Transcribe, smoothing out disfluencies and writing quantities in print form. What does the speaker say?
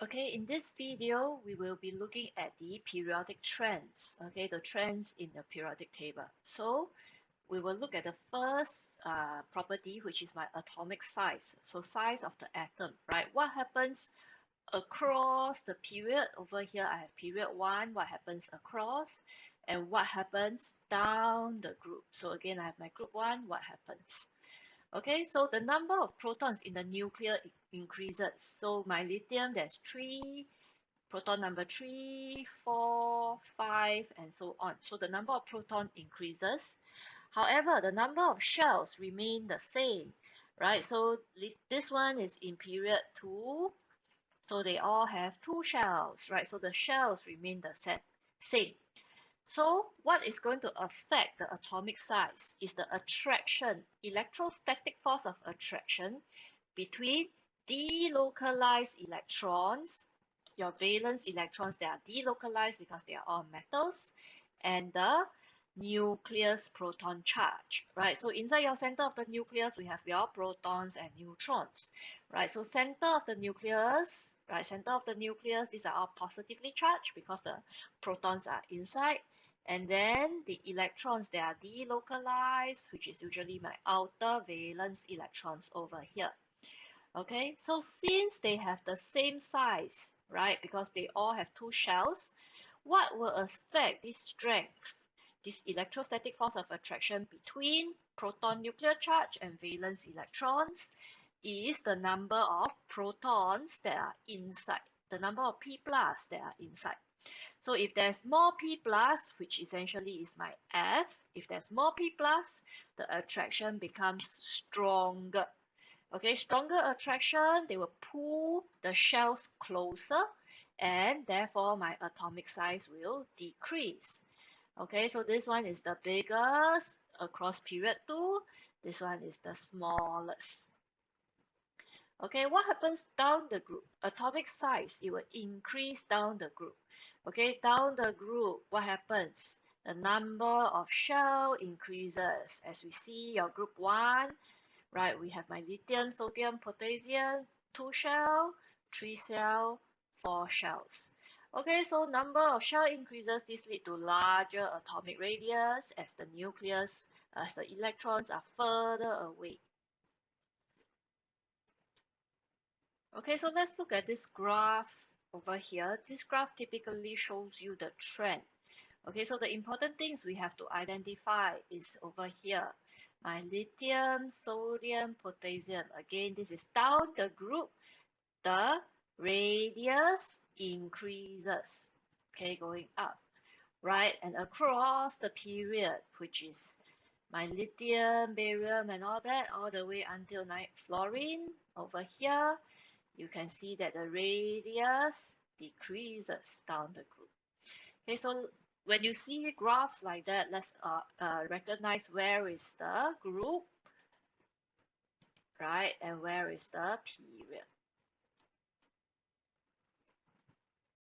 Okay, in this video, we will be looking at the periodic trends, okay, the trends in the periodic table. So we will look at the first property, which is my atomic size. So size of the atom, right? What happens across the period? Over here, I have period 1, what happens across, and what happens down the group. So again, I have my group 1, what happens. Okay, so the number of protons in the nucleus increases. So my lithium, there's 3, proton number 3, 4, 5, and so on. So the number of proton increases. However, the number of shells remain the same, right? So this one is in period 2. So they all have 2 shells, right? So the shells remain the same. So what is going to affect the atomic size is the attraction, electrostatic force of attraction between delocalized electrons, your valence electrons, they are delocalized because they are all metals, and the nucleus proton charge, right? So inside your center of the nucleus, we have your protons and neutrons, right? So center of the nucleus, right? Center of the nucleus, these are all positively charged because the protons are inside. And then the electrons, they are delocalized, which is usually my outer valence electrons over here. Okay, so since they have the same size, right, because they all have 2 shells, what will affect this strength, this electrostatic force of attraction between proton nuclear charge and valence electrons is the number of protons that are inside, the number of P plus that are inside. So if there's more P plus, which essentially is my F, if there's more P plus, the attraction becomes stronger. Okay, stronger attraction, they will pull the shells closer, and therefore my atomic size will decrease. Okay, so this one is the biggest across period 2. This one is the smallest. Okay, what happens down the group? Atomic size, it will increase down the group. Okay, down the group, what happens? The number of shell increases. As we see, your group 1, right, we have my lithium, sodium, potassium, 2 shell, 3 shell, 4 shells. Okay, so number of shell increases. This lead to larger atomic radius as the nucleus, as the electrons are further away. Okay, so let's look at this graph over here. This graph typically shows you the trend. Okay, so the important things we have to identify is over here. My lithium, sodium, potassium. Again, this is down the group. The radius increases. Okay, going up. Right, and across the period, which is my lithium, barium, and all that, all the way until fluorine over here, you can see that the radius decreases down the group. Okay, so when you see graphs like that, let's recognize where is the group, right, and where is the period.